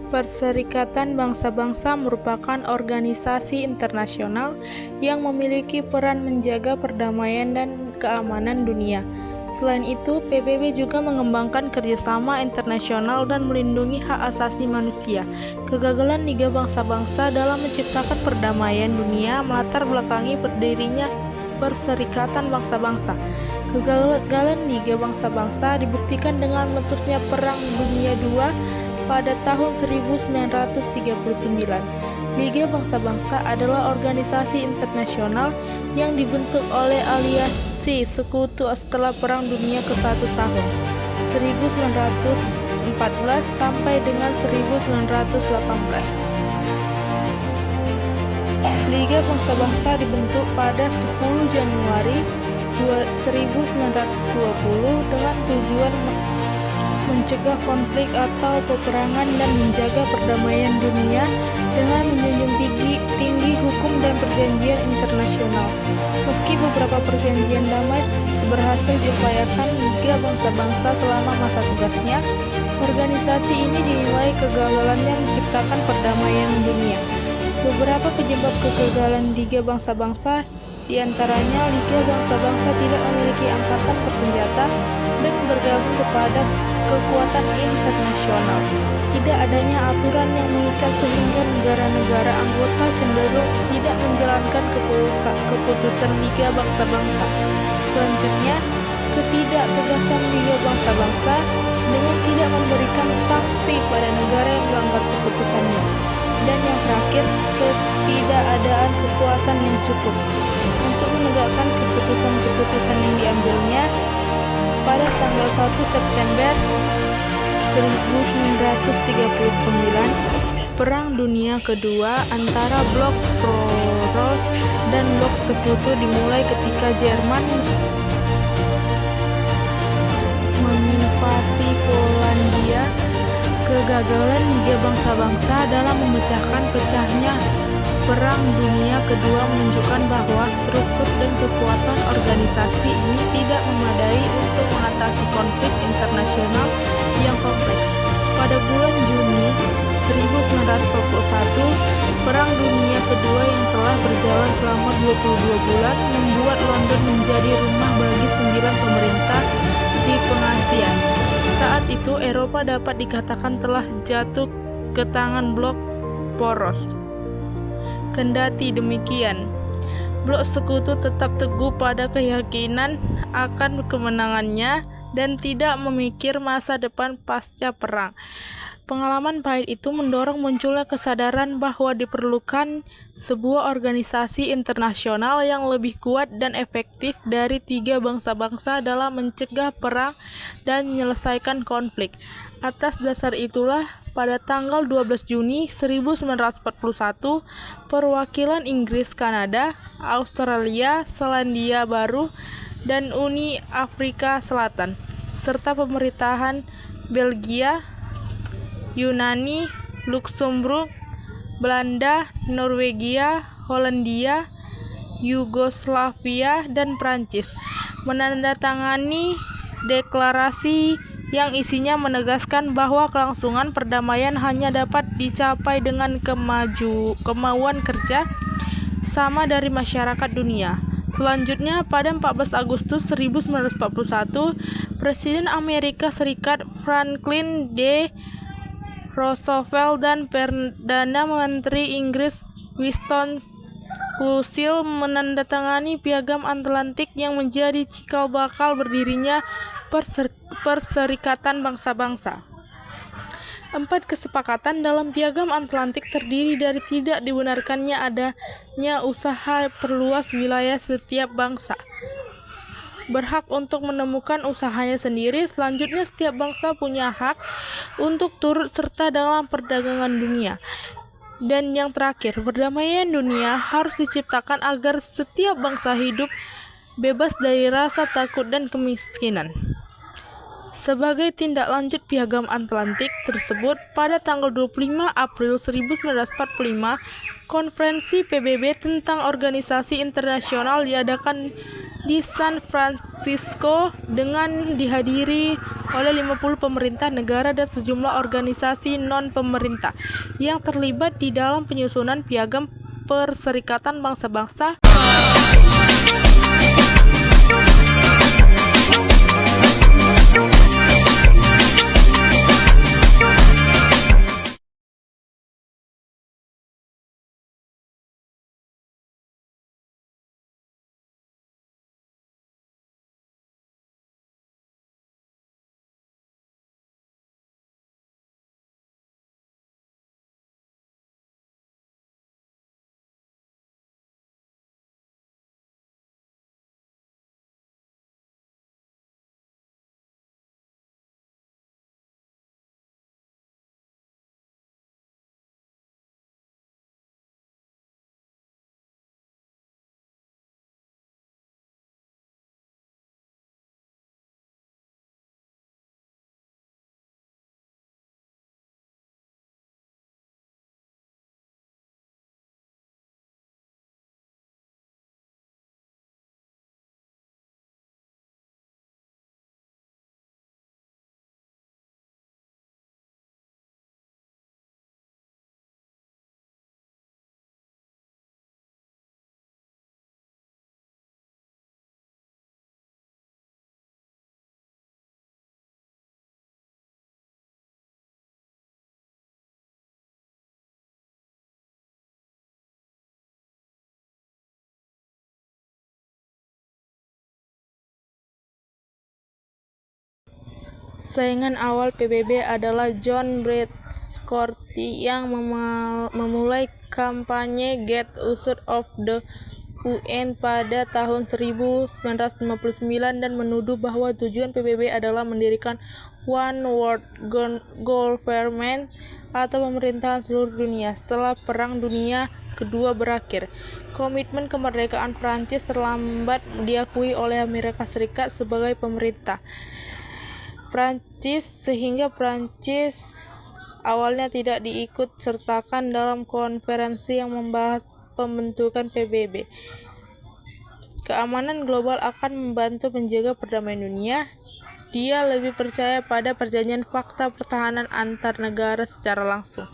Perserikatan Bangsa-Bangsa merupakan organisasi internasional yang memiliki peran menjaga perdamaian dan keamanan dunia. Selain itu, PBB juga mengembangkan kerjasama internasional dan melindungi hak asasi manusia. Kegagalan Liga Bangsa-Bangsa dalam menciptakan perdamaian dunia melatar belakangi berdirinya Perserikatan Bangsa-Bangsa. Kegagalan Liga Bangsa-Bangsa dibuktikan dengan meletusnya Perang Dunia II pada tahun 1939. Liga Bangsa-Bangsa adalah organisasi internasional yang dibentuk oleh aliansi sekutu setelah Perang Dunia ke-1 tahun 1914 sampai dengan 1918. Liga Bangsa-Bangsa dibentuk pada 10 Januari 1920 dengan tujuan mencegah konflik atau peperangan dan menjaga perdamaian dunia dengan menjunjung tinggi hukum dan perjanjian internasional. Meski beberapa perjanjian damai berhasil diupayakan Liga Bangsa-Bangsa selama masa tugasnya, organisasi ini dinilai kegagalannya menciptakan perdamaian dunia. Beberapa penyebab kegagalan Liga Bangsa-Bangsa diantaranya Liga Bangsa-Bangsa tidak memiliki angkatan bersenjata dan bergabung kepada kekuatan internasional. Tidak adanya aturan yang mengikat sehingga negara-negara anggota cenderung tidak menjalankan keputusan Liga Bangsa-Bangsa. Selanjutnya, ketidaktegasan Liga Bangsa-Bangsa dengan tidak memberikan sanksi pada negara yang melanggar keputusannya. Dan yang terakhir, ketidakadaan kekuatan yang cukup untuk menegakkan keputusan-keputusan yang diambilnya. Pada tanggal 1 September 1939, Perang Dunia Kedua antara Blok Poros dan Blok Sekutu dimulai ketika Jerman menginvasi Polandia. Kegagalan Liga Bangsa-Bangsa dalam memecahkan pecahnya Perang Dunia Kedua menunjukkan bahwa struktur dan kekuatan organisasi ini tidak memadai untuk mengatasi konflik internasional yang kompleks. Pada bulan Juni 1941, Perang Dunia Kedua yang telah berjalan selama 22 bulan membuat London menjadi rumah bagi 9 pemerintah di pengasian. Saat itu, Eropa dapat dikatakan telah jatuh ke tangan Blok Poros. Kendati demikian, Blok Sekutu tetap teguh pada keyakinan akan kemenangannya dan tidak memikir masa depan pasca perang. Pengalaman pahit itu mendorong munculnya kesadaran bahwa diperlukan sebuah organisasi internasional yang lebih kuat dan efektif dari tiga bangsa-bangsa dalam mencegah perang dan menyelesaikan konflik. Atas dasar itulah, pada tanggal 12 Juni 1941, perwakilan Inggris, Kanada, Australia, Selandia Baru, dan Uni Afrika Selatan, serta pemerintahan Belgia, Yunani, Luksemburg, Belanda, Norwegia, Hollandia, Yugoslavia, dan Prancis menandatangani deklarasi yang isinya menegaskan bahwa kelangsungan perdamaian hanya dapat dicapai dengan kemauan kerja sama dari masyarakat dunia. Selanjutnya, pada 14 Agustus 1941, Presiden Amerika Serikat Franklin D. Roosevelt dan Perdana Menteri Inggris Winston Churchill menandatangani Piagam Atlantik yang menjadi cikal bakal berdirinya Perserikatan Bangsa-Bangsa. 4 kesepakatan dalam Piagam Atlantik terdiri dari tidak dibenarkannya adanya usaha perluas wilayah setiap bangsa berhak untuk menemukan usahanya sendiri. Selanjutnya, setiap bangsa punya hak untuk turut serta dalam perdagangan dunia. Dan yang terakhir, perdamaian dunia harus diciptakan agar setiap bangsa hidup bebas dari rasa takut dan kemiskinan. Sebagai tindak lanjut Piagam Atlantik tersebut, pada tanggal 25 April 1945, Konferensi PBB tentang organisasi internasional diadakan di San Francisco dengan dihadiri oleh 50 pemerintah negara dan sejumlah organisasi non-pemerintah yang terlibat di dalam penyusunan Piagam Perserikatan Bangsa-Bangsa. Saingan awal PBB adalah John Bradshaw yang memulai kampanye Get Out of the UN pada tahun 1959 dan menuduh bahwa tujuan PBB adalah mendirikan One World Government atau pemerintahan seluruh dunia setelah Perang Dunia Kedua berakhir. Komitmen kemerdekaan Prancis terlambat diakui oleh Amerika Serikat sebagai pemerintah Prancis sehingga Prancis awalnya tidak diikut sertakan dalam konferensi yang membahas pembentukan PBB. Keamanan global akan membantu menjaga perdamaian dunia. Dia lebih percaya pada perjanjian fakta pertahanan antar negara secara langsung.